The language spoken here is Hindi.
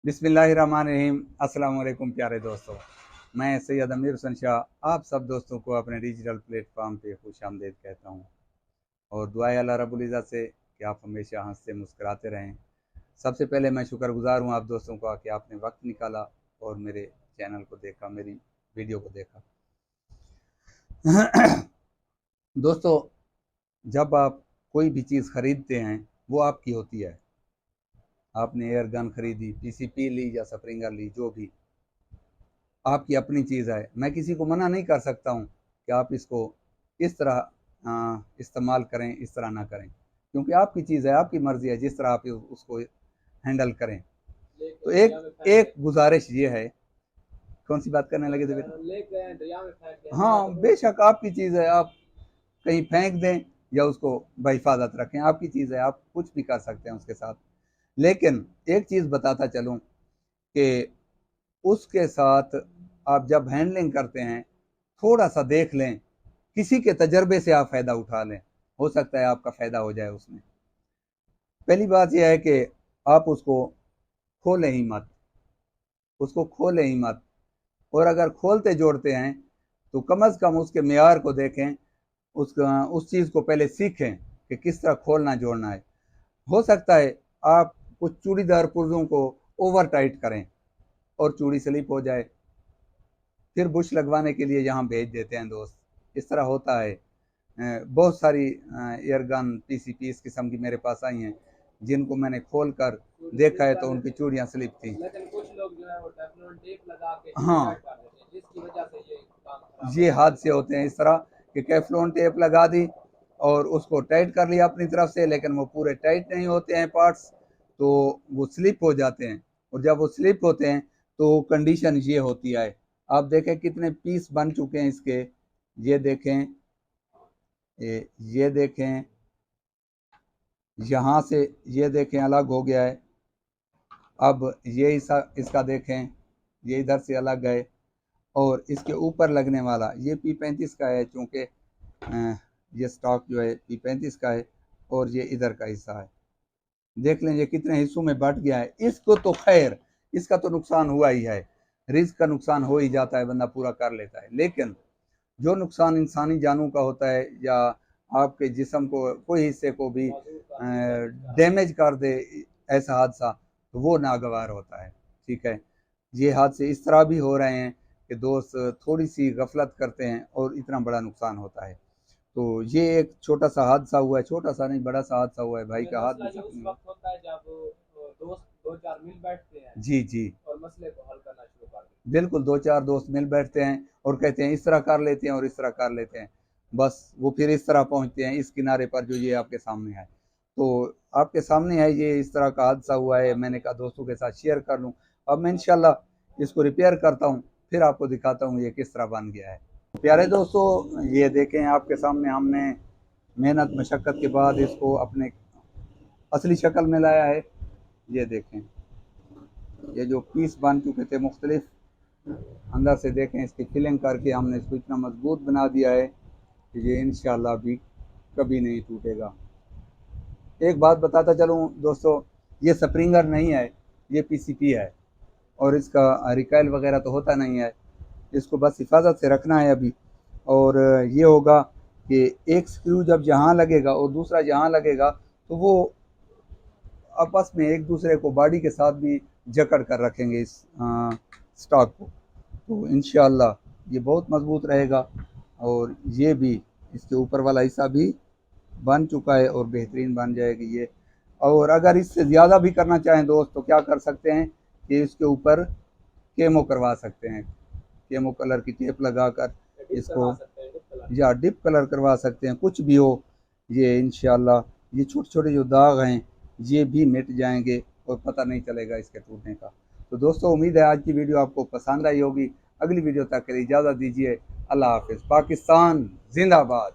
बिस्मिल्लाहिर्रहमानिर्रहीम। अस्सलाम वालेकुम प्यारे दोस्तों, मैं सैयद अमीर हुसैन शाह आप सब दोस्तों को अपने डिजिटल प्लेटफॉर्म पे खुश आमदीद कहता हूँ और दुआ है अल्लाह रब्बुल इज़्ज़त से कि आप हमेशा हंसते मुस्कुराते रहें। सबसे पहले मैं शुक्रगुजार हूँ आप दोस्तों का कि आपने वक्त निकाला और मेरे चैनल को देखा, मेरी वीडियो को देखा। दोस्तों, जब आप कोई भी चीज़ ख़रीदते हैं वो आपकी होती है। आपने एयर गन खरीदी, पीसीपी ली या स्प्रिंगर ली, जो भी आपकी अपनी चीज़ है। मैं किसी को मना नहीं कर सकता हूँ कि आप इसको इस तरह इस्तेमाल करें, इस तरह ना करें, क्योंकि आपकी चीज़ है, आपकी मर्ज़ी है जिस तरह आप उसको हैंडल करें। तो एक एक गुजारिश ये है, कौन सी बात करने लगे थे बेटा? हाँ, बेशक आपकी चीज़ है, आप कहीं फेंक दें या उसको बहिफाजत रखें, आपकी चीज़ है, आप कुछ भी कर सकते हैं उसके साथ। लेकिन एक चीज़ बताता चलूँ कि उसके साथ आप जब हैंडलिंग करते हैं थोड़ा सा देख लें, किसी के तजर्बे से आप फ़ायदा उठा लें, हो सकता है आपका फ़ायदा हो जाए उसमें। पहली बात यह है कि आप उसको खोलें ही मत, उसको खोलें ही मत, और अगर खोलते जोड़ते हैं तो कम अज़ कम उसके मेयार को देखें, उस चीज़ को पहले सीखें कि किस तरह खोलना जोड़ना है। हो सकता है आप कुछ चूड़ीदार पुर्ज़ों को ओवर टाइट करें और चूड़ी स्लिप हो जाए, फिर बुश लगवाने के लिए यहाँ भेज देते हैं दोस्त। इस तरह होता है। बहुत सारी एयरगन पीसीपी इस किस्म की मेरे पास आई हैं, जिनको मैंने खोल कर देखा है तो उनकी चूड़ियाँ स्लिप थी। लेकिन कुछ लोग जो है वो टेफ्लॉन टेप लगा के हाँ, जिसकी वजह से ये काम खराब ये हादसे होते हैं इस तरह कि टेफ्लॉन टेप लगा दी और उसको टाइट कर लिया अपनी तरफ से, लेकिन वो पूरे टाइट नहीं होते हैं पार्ट्स, तो वो स्लिप हो जाते हैं। और जब वो स्लिप होते हैं तो कंडीशन ये होती है। आप देखें कितने पीस बन चुके हैं इसके, ये देखें, ये देखें, यहाँ से ये देखें अलग हो गया है। अब ये इसका देखें, ये इधर से अलग है, और इसके ऊपर लगने वाला ये P35 का है, चूँकि ये स्टॉक जो है P35 का है, और ये इधर का हिस्सा है। देख लें ये कितने हिस्सों में बट गया है। इसको तो खैर, इसका तो नुकसान हुआ ही है, रिस्क का नुकसान हो ही जाता है, बंदा पूरा कर लेता है। लेकिन जो नुकसान इंसानी जानों का होता है या आपके जिस्म को कोई हिस्से को भी डैमेज कर दे ऐसा हादसा, तो वो नागवार होता है। ठीक है, ये हादसे इस तरह भी हो रहे हैं कि दोस्त थोड़ी सी गफलत करते हैं और इतना बड़ा नुकसान होता है। तो ये एक छोटा सा हादसा हुआ है, छोटा सा नहीं बड़ा सा हादसा हुआ है, भाई का हाथ भी जख्मी हुआ। होता है जब दोस्त दो चार मिल बैठते हैं, जी जी, और मसले को हल करना शुरू कर देते हैं। बिल्कुल, दो चार दोस्त मिल बैठते हैं और कहते हैं इस तरह कर लेते हैं और इस तरह कर लेते हैं, बस वो फिर इस तरह पहुंचते हैं इस किनारे पर जो ये आपके सामने है। तो आपके सामने है, ये इस तरह का हादसा हुआ है। मैंने कहा दोस्तों के साथ शेयर कर लूँ। अब मैं इंशाल्लाह इसको रिपेयर करता हूँ, फिर आपको दिखाता हूँ ये किस तरह बन गया है। प्यारे दोस्तों, ये देखें आपके सामने हमने मेहनत मशक्क़त के बाद इसको अपने असली शक्ल में लाया है। ये देखें, ये जो पीस बन चुके थे मुख्तलिफ, अंदर से देखें इसकी फिलिंग करके हमने इसको इतना मजबूत बना दिया है कि ये इंशाल्लाह भी कभी नहीं टूटेगा। एक बात बताता चलूँ दोस्तों, ये स्प्रिंगर नहीं है, ये पीसीपी है, और इसका रिकॉइल वगैरह तो होता नहीं है। इसको बस हिफाजत से रखना है अभी। और ये होगा कि एक स्क्रू जब यहाँ लगेगा और दूसरा यहाँ लगेगा तो वो आपस में एक दूसरे को बॉडी के साथ भी जकड़ कर रखेंगे इस स्टॉक को। तो इंशाअल्लाह ये बहुत मजबूत रहेगा। और ये भी, इसके ऊपर वाला हिस्सा भी बन चुका है और बेहतरीन बन जाएगी ये। और अगर इससे ज़्यादा भी करना चाहें दोस्त तो क्या कर सकते हैं कि इसके ऊपर केमो करवा सकते हैं, केमो कलर की टेप लगाकर इसको, या डिप कलर करवा सकते हैं, कुछ भी हो। ये इंशाअल्लाह ये छोटे छोटे जो दाग हैं ये भी मिट जाएंगे और पता नहीं चलेगा इसके टूटने का। तो दोस्तों, उम्मीद है आज की वीडियो आपको पसंद आई होगी। अगली वीडियो तक के लिए इजाज़त दीजिए। अल्लाह हाफ़िज़। पाकिस्तान जिंदाबाद।